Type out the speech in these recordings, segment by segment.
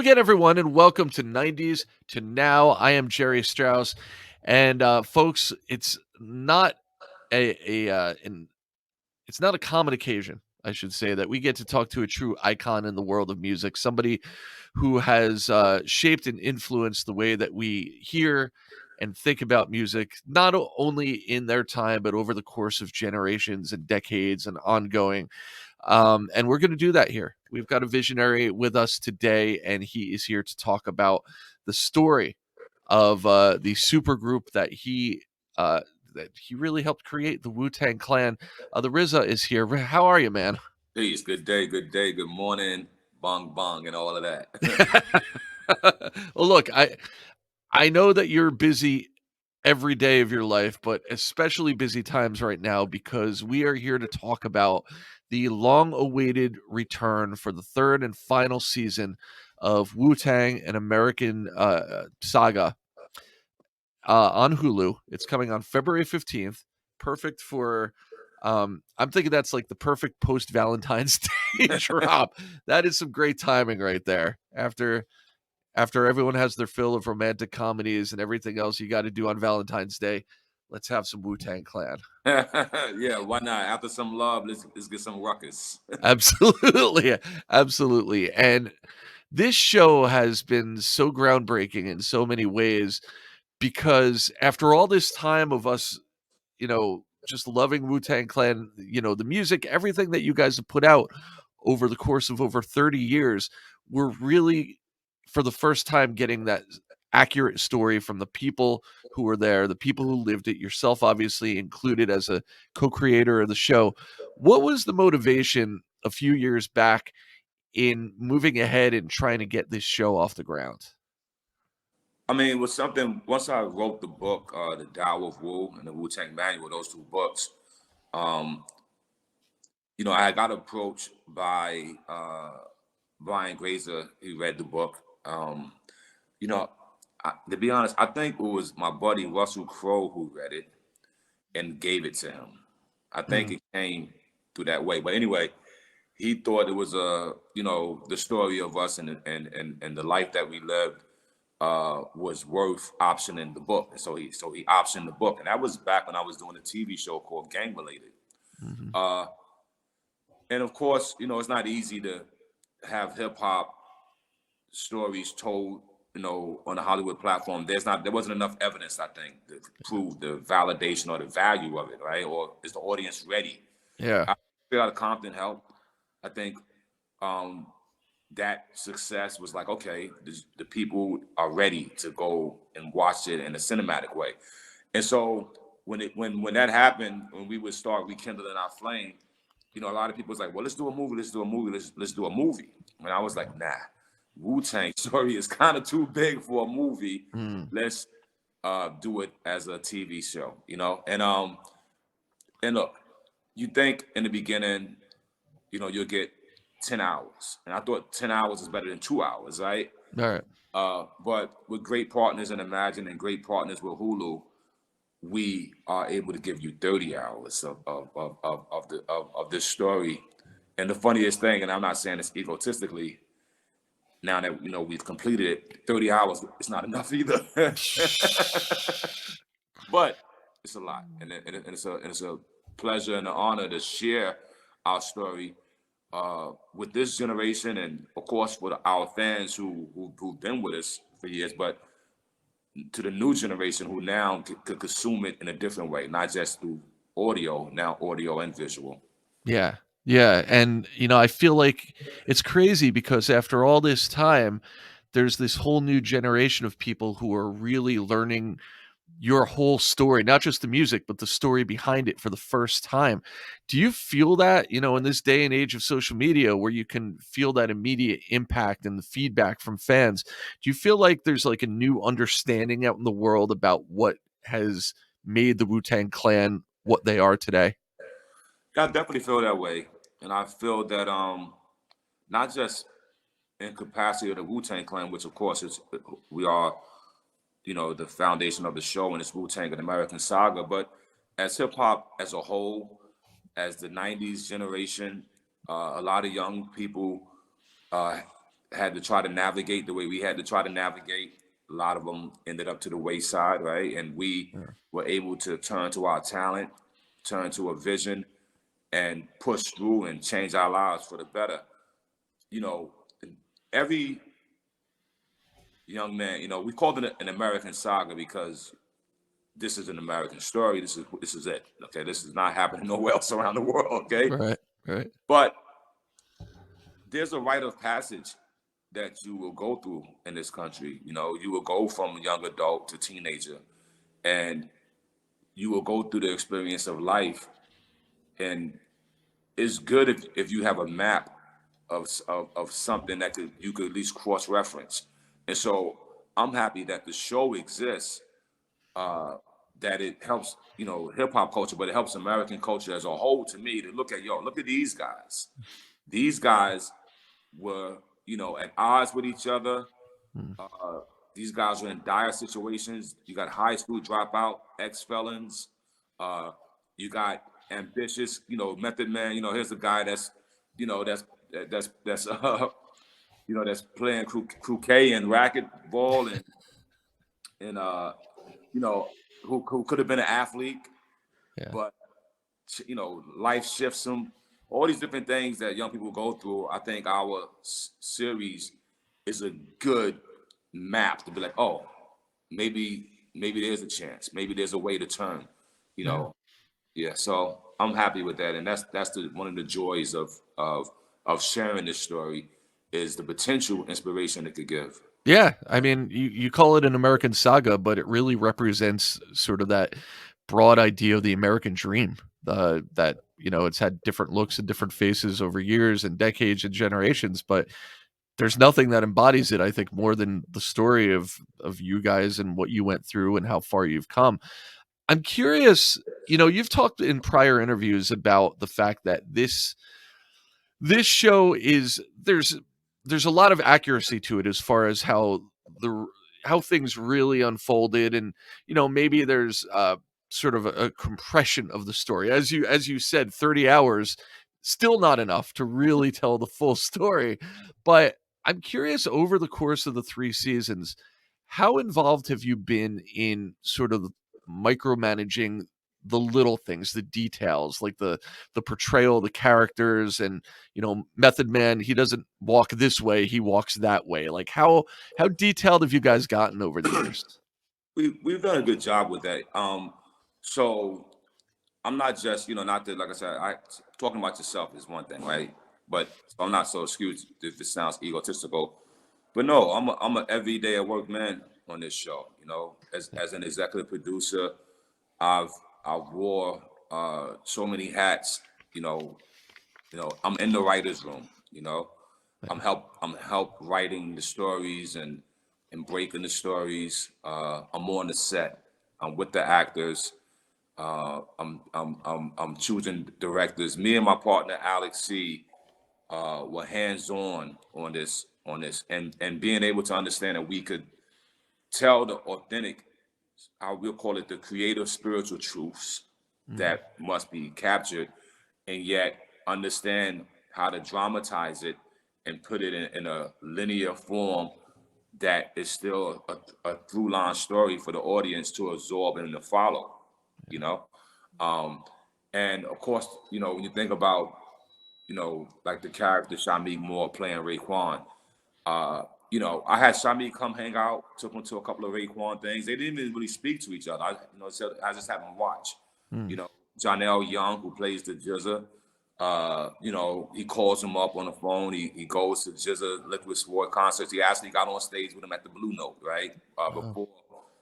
again, everyone, and welcome to 90s to Now. I am Jerry Strauss, and folks, it's not it's not a common occasion, I should say, that we get to talk to a true icon in the world of music, somebody who has shaped and influenced the way that we hear and think about music, not only in their time, but over the course of generations and decades and ongoing. And we're going to do that here. We've got a visionary with us today, and he is here to talk about the story of the super group uh, that he really helped create, the Wu-Tang Clan. The RZA is here. How are you, man? Peace. Good day. Good day. Good morning. Bong bong and all of that. Well, look, I know that you're busy every day of your life, but especially busy times right now because we are here to talk about the long-awaited return for the third and final season of Wu-Tang: An American Saga on Hulu. It's coming on February 15th. Perfect for I'm thinking that's like the perfect post Valentine's Day drop. That is some great timing right there. After everyone has their fill of romantic comedies and everything else you got to do on Valentine's Day, let's have some Wu-Tang Clan. Yeah, why not? After some love, let's get some ruckus. Absolutely. Absolutely. And this show has been so groundbreaking in so many ways because after all this time of us, just loving Wu-Tang Clan, the music, everything that you guys have put out over the course of over 30 years, we're really, for the first time, getting that accurate story from the people who were there, the people who lived it, yourself obviously included as a co-creator of the show. What was the motivation a few years back in moving ahead and trying to get this show off the ground? I mean, it was something. Once I wrote the book, The Tao of Wu and the Wu Tang Manual, those two books, um, I got approached by Brian Grazer. He read the book. You know, to be honest, I think it was my buddy Russell Crowe who read it and gave it to him. I think Mm, it came through that way. But anyway, he thought it was the story of us and the life that we lived was worth optioning the book. And so he optioned the book. And that was back when I was doing a TV show called Gang Related. mhm. Uh, and of course, it's not easy to have hip hop stories told, on the Hollywood platform. There wasn't enough evidence, I think, to prove the validation or the value of it, right? Or is the audience ready? Yeah. I feel like Compton helped. I think um, that success was like, okay, the people are ready to go and watch it in a cinematic way. And so when that happened, when we would start rekindling our flame, a lot of people was like, well, let's do a movie, let's do a movie, let's do a movie. And I was like, nah, Wu-Tang story is kind of too big for a movie. Mm. Let's do it as a TV show, and look, you think in the beginning, you'll get 10 hours. And I thought 10 hours is better than 2 hours, right? All right. But with great partners in Imagine and great partners with Hulu, we are able to give you 30 hours of this story. And the funniest thing, and I'm not saying this egotistically, now that we've completed it, 30 hours it's not enough either. But it's a lot, and it's a pleasure and an honor to share our story with this generation, and of course with our fans who've been with us for years, but to the new generation who now could consume it in a different way, not just through audio, now audio and visual. Yeah. Yeah, and, I feel like it's crazy because after all this time, there's this whole new generation of people who are really learning your whole story, not just the music, but the story behind it for the first time. Do you feel that, in this day and age of social media where you can feel that immediate impact and the feedback from fans? Do you feel like there's like a new understanding out in the world about what has made the Wu-Tang Clan what they are today? I definitely feel that way, and I feel that not just in capacity of the Wu-Tang Clan, which of course is we are, the foundation of the show and it's Wu-Tang and American Saga, but as hip hop as a whole, as the '90s generation, a lot of young people uh, had to try to navigate the way we had to try to navigate. A lot of them ended up to the wayside, right? And we Yeah. were able to turn to our talent, turn to a vision, and push through and change our lives for the better. You know, every young man, we called it an American Saga because this is an American story. This is it. Okay, this is not happening nowhere else around the world. Okay, Right. Right. but there's a rite of passage that you will go through in this country. You will go from young adult to teenager, and you will go through the experience of life. And it's good if you have a map of something that you could at least cross reference. And so I'm happy that the show exists, uh, that it helps, hip hop culture, but it helps American culture as a whole, to me, to look at, look at these guys. These guys were, at odds with each other. Mm. Uh, these guys are in dire situations. You got high school dropout, ex-felons. Uh, you got ambitious, Method Man. Here's a guy that's, that's that's playing croquet and racquetball, and who could have been an athlete, Yeah. but life shifts them. All these different things that young people go through. I think our series is a good map to be like, oh, maybe there's a chance, maybe there's a way to turn, you Yeah. know. Yeah, so I'm happy with that, and that's one of the joys of sharing this story, is the potential inspiration it could give. Yeah, I mean, you call it an American saga, but it really represents sort of that broad idea of the American dream. That it's had different looks and different faces over years and decades and generations, but there's nothing that embodies it, I think, more than the story of you guys and what you went through and how far you've come. I'm curious, you've talked in prior interviews about the fact that this show is there's a lot of accuracy to it as far as the how things really unfolded, and maybe there's sort of a compression of the story, as you said, 30 hours still not enough to really tell the full story. But I'm curious, over the course of the 3 seasons, how involved have you been in sort of micromanaging the little things, the details, like the portrayal of the characters, and Method Man, he doesn't walk this way, he walks that way. Like, how detailed have you guys gotten over the years? We've done a good job with that. So I'm not just, not that, like I said, talking about yourself is one thing, right? But I'm not so excused if it sounds egotistical. But no, I'm a everyday at work man on this show. As an executive producer, I've I've wore so many hats. You know, I'm in the writers' room. I'm help writing the stories and breaking the stories. I'm on the set. I'm with the actors. I'm choosing directors. Me and my partner Alex C. Were hands on this, and being able to understand that we could tell the authentic, I will call it the creative spiritual truths Mm, that must be captured, and yet understand how to dramatize it and put it in a linear form that is still a through line story for the audience to absorb and to follow, you know? Um, and of course, when you think about, like the character Shamik Moore playing Raekwon, I had Shamik come hang out, took him to a couple of Raekwon things. They didn't even really speak to each other. So I just had him watch. mm, You know, Janelle Young, who plays the Jizza, he calls him up on the phone. He goes to Jizza Liquid Sword concerts. He actually got on stage with him at the Blue Note, right? wow,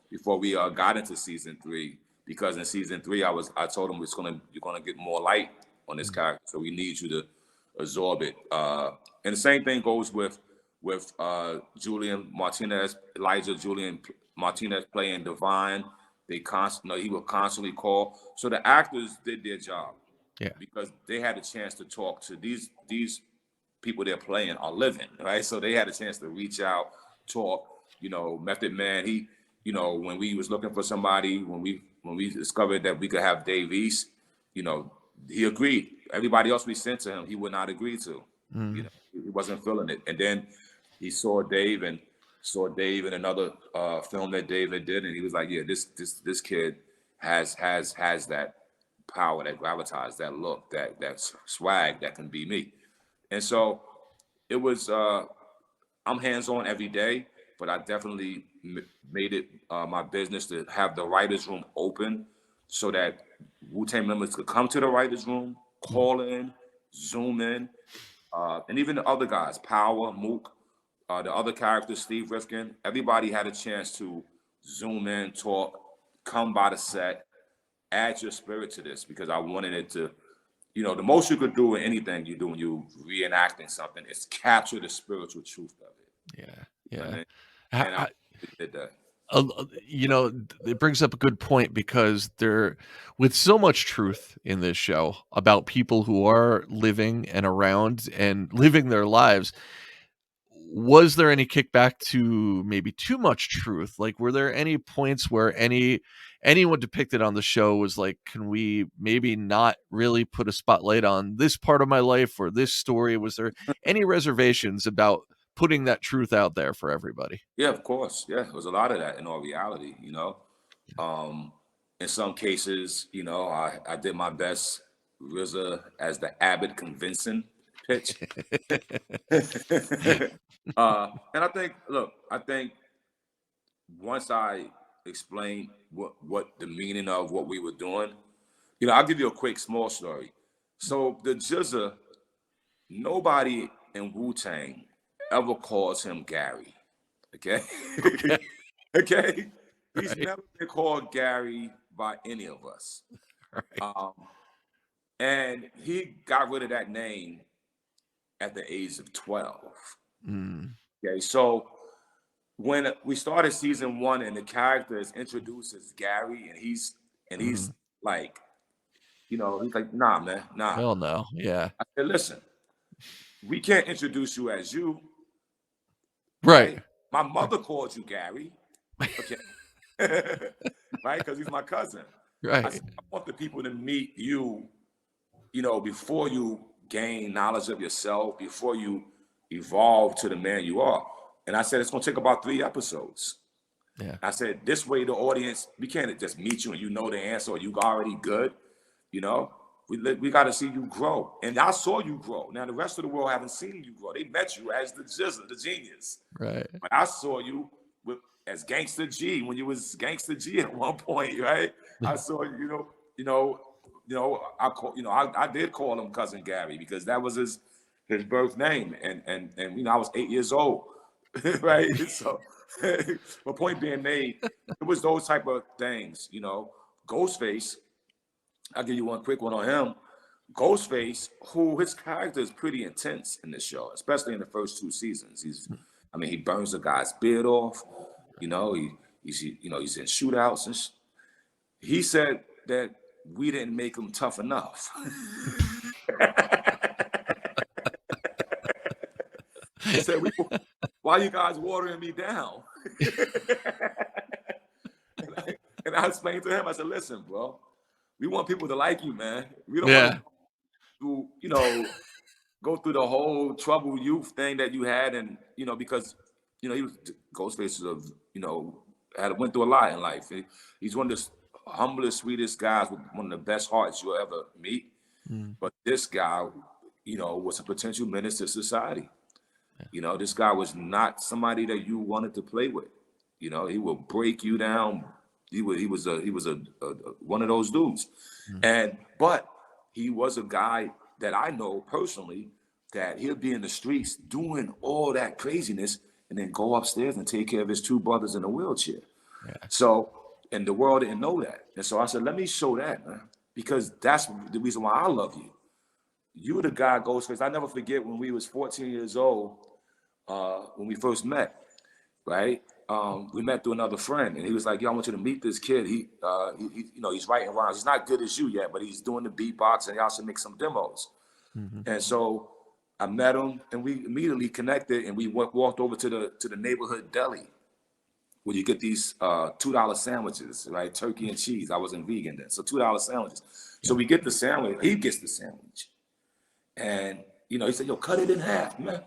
Before we got into season 3, because in season 3 I told him you're gonna get more light on this mm, character, so we need you to absorb it. And the same thing goes with Julian Martinez, Elijah Julian Martinez playing Divine. He will constantly call. So the actors did their job yeah, because they had a chance to talk to these people they're playing are living, right? So they had a chance to reach out, talk. Method Man, when we was looking for somebody, when we discovered that we could have Dave East, you know, he agreed. Everybody else we sent to him, he would not agree to. mm, He wasn't feeling it. And then he saw Dave in another film that David did, and he was like, yeah, this kid has that power, that gravitas, that look, that swag that can be me. And so it was. I'm hands on every day, but I definitely made it my business to have the writers' room open so that Wu-Tang members could come to the writers' room, Mhm. call in, zoom in, and even the other guys, Power, Mook, the other characters, Steve Rifkin, everybody had a chance to zoom in, talk, come by the set, add your spirit to this because I wanted it to, the most you could do in anything you do when you reenacting something is capture the spiritual truth of it. Yeah, You know what I yeah. mean? I, And I I, did that. it brings up a good point because with so much truth in this show about people who are living and around and living their lives. Was there any kickback to maybe too much truth? Like, were there any points where anyone depicted on the show was like, can we maybe not really put a spotlight on this part of my life or this story? Was there any reservations about putting that truth out there for everybody? Yeah, of course. Yeah, there was a lot of that in all reality. Um, in some cases, I did my best RZA as the Abbott convincing pitch. And I think once I explained what the meaning of what we were doing, I'll give you a quick small story. So the Jizza, nobody in Wu-Tang ever calls him Gary. Okay. Okay, Okay. He's right, never been called Gary by any of us. right. Um, and he got rid of that name at the age of 12. Mm, Okay. So when we started season one and the character is introduced as Gary and he's mhm. like, he's like, nah, man, nah. Hell no. Yeah. I said, listen, we can't introduce you as you, Right. right? My mother called you Gary, okay, right? Because he's my cousin. I Right. said, I want the people to meet you, before you gain knowledge of yourself, before you evolve to the man you are. And I said, it's going to take about 3 episodes. Yeah. I said, this way the audience, we can't just meet you and you know the answer or you already good, you know. We got to see you grow. And I saw you grow. Now the rest of the world haven't seen you grow. They met you as the Jizzle, the genius. Right. But I saw you as Gangster G when you was Gangster G at one point, right? I saw I did call him Cousin Gary because that was his birth name, and I was 8 years old, right? So, my point being made, it was those type of things. Ghostface, I'll give you one quick one on him. Ghostface, who his character is pretty intense in this show, especially in the first 2 seasons. He burns a guy's beard off. He's in shootouts he said that we didn't make him tough enough. He said, why you guys watering me down? and I explained to him, I said, listen, bro, we want people to like you, man. We don't want Yeah. to go through the whole troubled youth thing that you had, and because he was Ghostface went through a lot in life. He's one of the humblest, sweetest guys with one of the best hearts you'll ever meet. Mm, But this guy, was a potential menace to society. This guy was not somebody that you wanted to play with. He will break you down. He was a one of those dudes, mm. but he was a guy that I know personally that he'll be in the streets doing all that craziness and then go upstairs and take care of his two brothers in a wheelchair. Yeah. So, and the world didn't know that. And so I said, let me show that, man, because that's the reason why I love you. You were the guy, Ghostface. I never forget when we was 14 years old, when we first met, right? We met through another friend, and he was like, "Yo, I want you to meet this kid. He's writing rhymes. He's not good as you yet, but he's doing the beatbox, and y'all should make some demos." Mhm. And so I met him, and we immediately connected, and we walked over to the neighborhood deli where you get these $2 sandwiches, right? Turkey and cheese. I wasn't vegan then, so $2 sandwiches. So Yeah. we get the sandwich. He gets the sandwich, and he said, "Yo, cut it in half, man."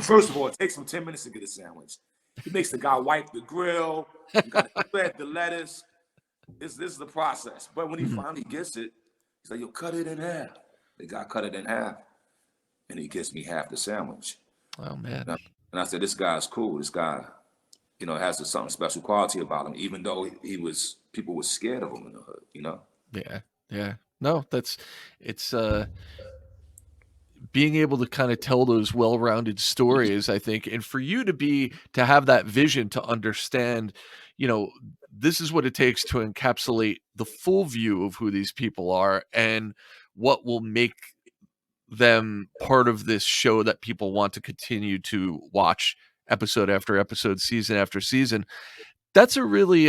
First of all, it takes him 10 minutes to get a sandwich. He makes the guy wipe the grill. You got to shred the lettuce. This is the process. But when he Mhm. finally gets it, he's like, "Yo, cut it in half." The guy cut it in half, and he gives me half the sandwich. Oh, man. And I said, "This guy's cool. This guy, has something special quality about him, even though he was people were scared of him in the hood, you know." Yeah, yeah. No, it's, being able to kinda tell those well-rounded stories, I think, and for you to have that vision to understand, you know, this is what it takes to encapsulate the full view of who these people are and what will make them part of this show that people want to continue to watch episode after episode, season after season. That's a really,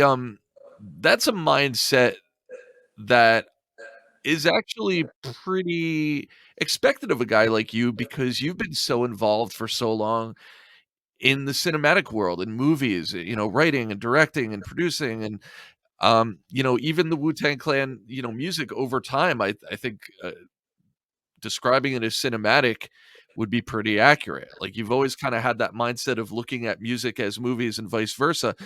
that's a mindset that is actually pretty expected of a guy like you because you've been so involved for so long in the cinematic world, in movies, writing and directing and producing and, even the Wu-Tang Clan, music over time, I think, describing it as cinematic would be pretty accurate. Like, you've always kinda had that mindset of looking at music as movies and vice versa.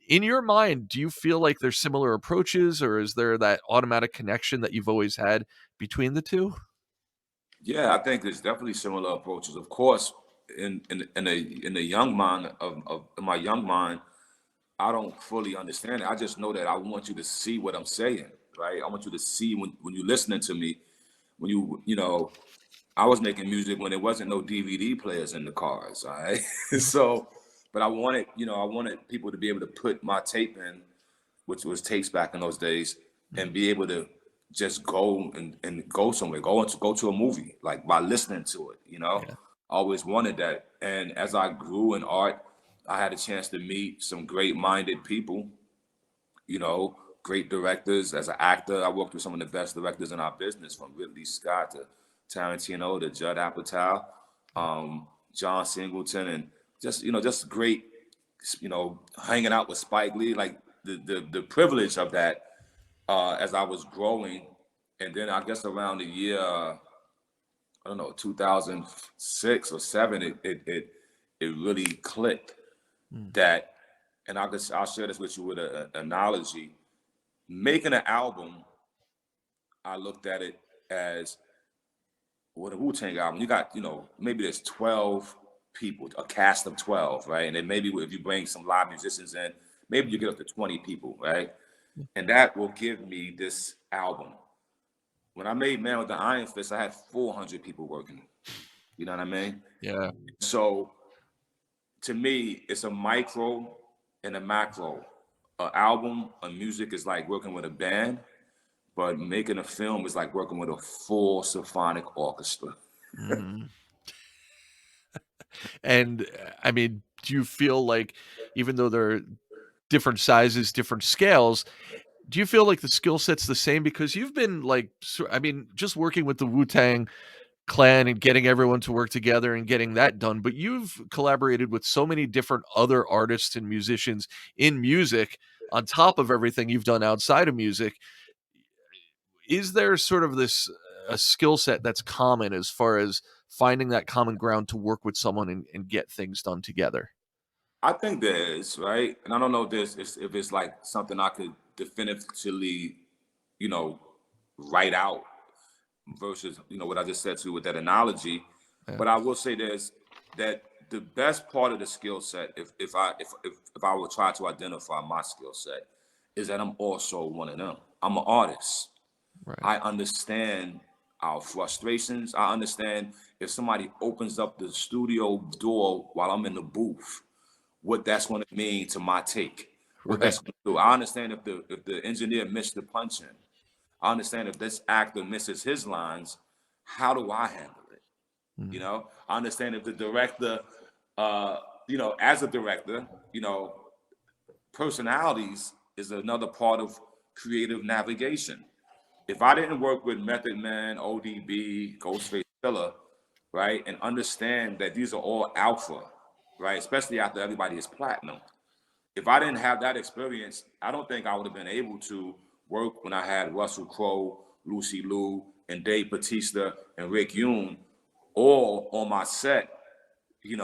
In your mind, do you feel like there's similar approaches, or is there that automatic connection that you've always had between the 2? Yeah, I think there's definitely similar approaches. Of course, in the young mind of in my young mind, I don't fully understand it. I just know that I want you to see what I'm saying, right? I want you to see when you're listening to me, when I was making music when there wasn't no DVD players in the cars, all right? So, but I wanted people to be able to put my tape in, which was tapes back in those days, Mhm. and be able to just go and go somewhere, go to a movie, like by listening to it, Yeah, I always wanted that. And as I grew in art, I had a chance to meet some great minded people, you know, great directors. As an actor, I worked with some of the best directors in our business, from Ridley Scott to Tarantino to Judd Apatow, yeah, John Singleton, and just great, hanging out with Spike Lee, like the privilege of that as I was growing. And then I guess around the year, I don't know, 2006 or seven, it really clicked mm, that, and I'll share this with you with an analogy. Making an album, I looked at it as with a Wu-Tang album. You got, maybe there's 12 people, a cast of 12, right? And then maybe if you bring some live musicians in, maybe you mhm, get up to 20 people, right? mm, And that will give me this album. When I made Man with the Iron Fist, I had 400 people working. You know what I mean? yeah, So to me, it's a micro and a macro. An album, a music is like working with a band, but making a film is like working with a full symphonic orchestra. mhm, and, I mean, do you feel like even though they're different sizes, different scales, do you feel like the skill set's the same? Because you've been, like, I mean, just working with the Wu-Tang Clan and getting everyone to work together and getting that done, but you've collaborated with so many different other artists and musicians in music on top of everything you've done outside of music. Is there sort of this a skill set that's common as far as finding that common ground to work with someone and get things done together? I think there is, right? And I don't know if it's like something I could definitively, you know, write out versus, what I just said to you with that analogy. Yeah, But I will say this, that the best part of the skill set, if I would try to identify my skill set, is that I'm also one of them. I'm an artist. right. I understand our frustrations. I understand if somebody opens up the studio door while I'm in the booth, what that's going to mean to my take. What Right. that's going to do. I understand if the engineer missed the punch in. I understand if this actor misses his lines, how do I handle it? Mm, I understand if the director, as a director, personalities is another part of creative navigation. If I didn't work with Method Man, ODB, Ghostface Killer, right, and understand that these are all alpha, right, especially after everybody is platinum. If I didn't have that experience, I don't think I would have been able to work when I had Russell Crowe, Lucy Liu, and Dave Batista and Rick Yoon all on my set, you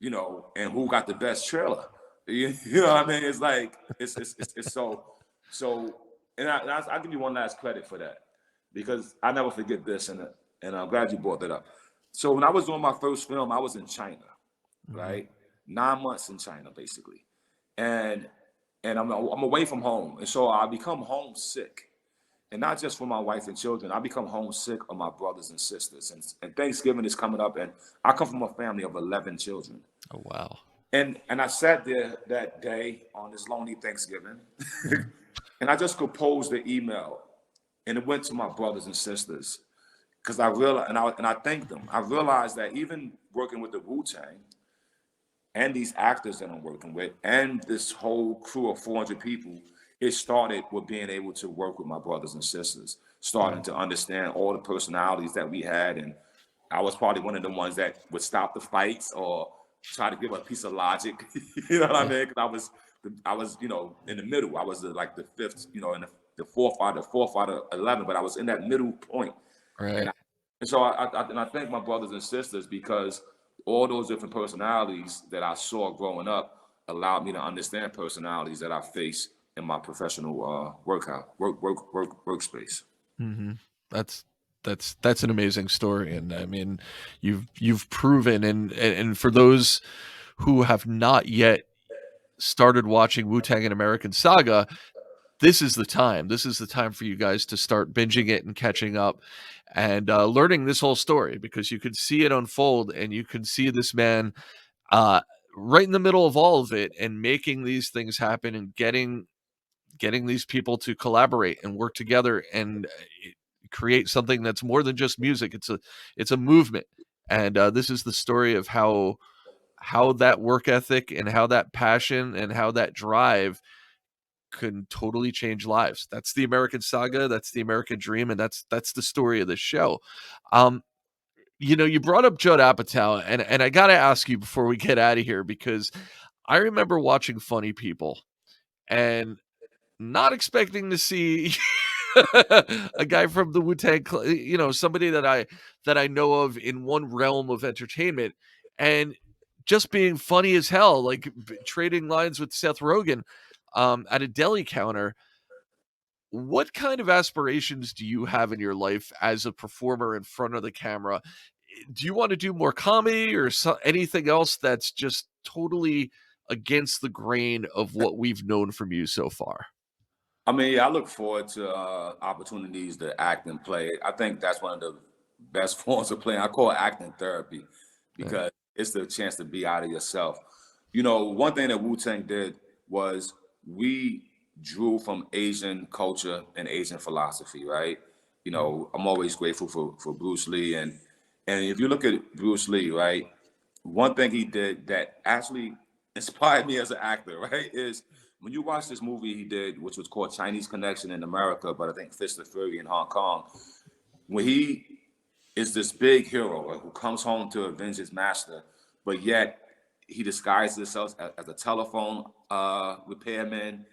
know, and who got the best trailer. You know what I mean? It's like it's so. I'll give you one last credit for that because I never forget this, and I'm glad you brought that up. So when I was doing my first film, I was in China, Mhm. right? 9 months in China, basically, and I'm away from home, and so I become homesick, and not just for my wife and children. I become homesick of my brothers and sisters, and Thanksgiving is coming up, and I come from a family of 11 children. Oh, wow. And I sat there that day on this lonely Thanksgiving, Mhm. and I just composed the email, and it went to my brothers and sisters because I realized, and I thanked them. I realized that even working with the Wu-Tang and these actors that I'm working with, and this whole crew of 400 people, it started with being able to work with my brothers and sisters, starting Mhm. to understand all the personalities that we had. And I was probably one of the ones that would stop the fights or try to give a piece of logic. You know what I Yeah. mean? Because I was, in the middle. I was like the fifth, in the fourth out of 11, but I was in that middle point. And Right. and so I thank my brothers and sisters because all those different personalities that I saw growing up allowed me to understand personalities that I face in my professional workspace. Mhm. That's that's an amazing story, and I mean, you've proven, and for those who have not yet started watching Wu-Tang and American Saga, this is the time. This is the time for you guys to start binging it and catching up and learning this whole story because you can see it unfold and you can see this man uh, right in the middle of all of it and making these things happen and getting these people to collaborate and work together and create something that's more than just music. It's a movement, and this is the story of how that work ethic and how that passion and how that drive can totally change lives. That's the American Saga, that's the American dream, and that's the story of this show. Um, you brought up Judd Apatow, and I gotta ask you before we get out of here because I remember watching Funny People and not expecting to see a guy from the Wu-Tang somebody that I know of in one realm of entertainment, and just being funny as hell, like trading lines with Seth Rogen at a deli counter. What kind of aspirations do you have in your life as a performer in front of the camera? Do you want to do more comedy or anything else that's just totally against the grain of what we've known from you so far? I mean, yeah, I look forward to opportunities to act and play. I think that's one of the best forms of playing. I call it acting therapy Yeah. because it's the chance to be out of yourself. One thing that Wu Tang did was we drew from Asian culture and Asian philosophy, right? Mhm. I'm always grateful for Bruce Lee, and if you look at Bruce Lee, right, one thing he did that actually inspired me as an actor, right, is when you watch this movie he did, which was called Chinese Connection in America, but I think Fist of Fury in Hong Kong, when he is this big hero right, who comes home to avenge his master, but yet he disguises himself as a telephone repairman,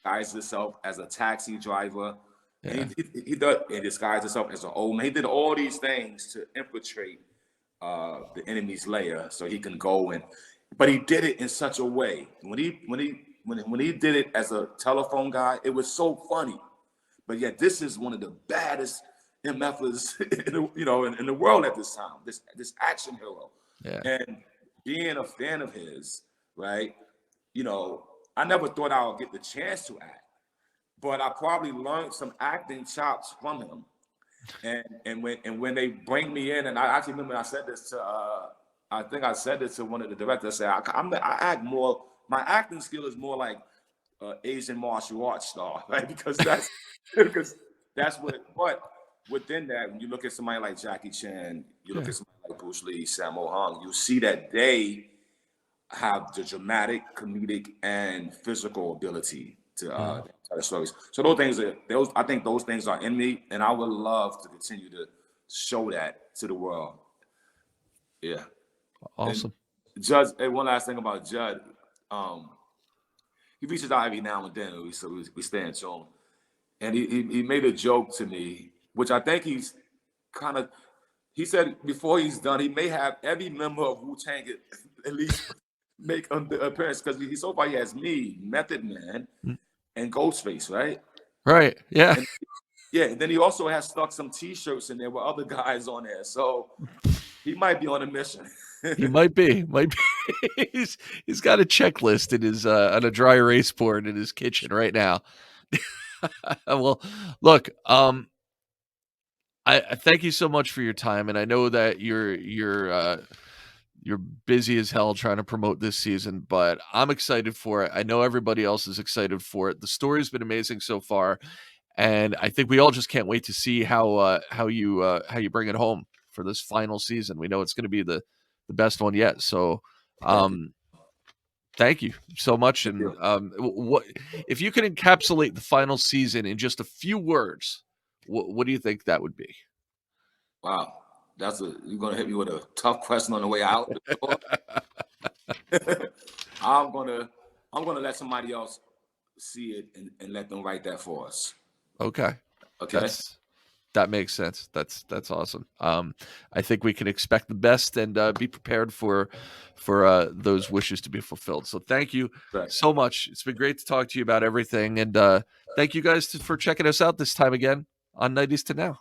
disguises himself as a taxi driver, Yeah. and he does and disguised himself as an old man. He did all these things to infiltrate the enemy's lair so he can go but he did it in such a way when he did it as a telephone guy, it was so funny. But yet this is one of the baddest MFers in the world at this time, this action hero. Yeah. And being a fan of his, right, you know I never thought I would get the chance to act, but I probably learned some acting chops from him. And when they bring me in, and I actually remember I said this to I think I said this to one of the directors. I said I act more. My acting skill is more like Asian martial arts star, right? Because that's what. But within that, when you look at somebody like Jackie Chan, you look Yeah. at somebody like Bruce Lee, Sammo Hung, you see that they have the dramatic, comedic, and physical ability to Yeah. tell the stories. So those I think those things are in me, and I would love to continue to show that to the world. Yeah. And Awesome. Judd, hey, one last thing about Judd, um, he reaches out every now and then. We stay in tune, and he made a joke to me, which I think he's kind of he said before he's done, he may have every member of Wu-Tang at least make an appearance because he so far he has me, Method Man, Mm, and Ghostface, right? right, yeah. And yeah, and then he also has stuck some T-shirts in there with other guys on there, so he might be on a mission. He might be. He's got a checklist in his, on a dry erase board in his kitchen right now. Well, look, I thank you so much for your time, and I know that you're busy as hell trying to promote this season, but I'm excited for it. I know everybody else is excited for it. The story's been amazing so far, and I think we all just can't wait to see how you bring it home for this final season. We know it's going to be the best one yet. So, Thank you. um, thank you so much. Thank And you. what if you could encapsulate the final season in just a few words? What do you think that would be? Wow, you're gonna hit me with a tough question on the way out the door. I'm gonna I'm gonna let somebody else see it and let them write that for us. Okay, Okay. that's that makes sense. That's awesome. I think we can expect the best and be prepared for those wishes to be fulfilled. So thank you Right. so much. It's been great to talk to you about everything, and thank you guys for checking us out this time again on 90s to Now.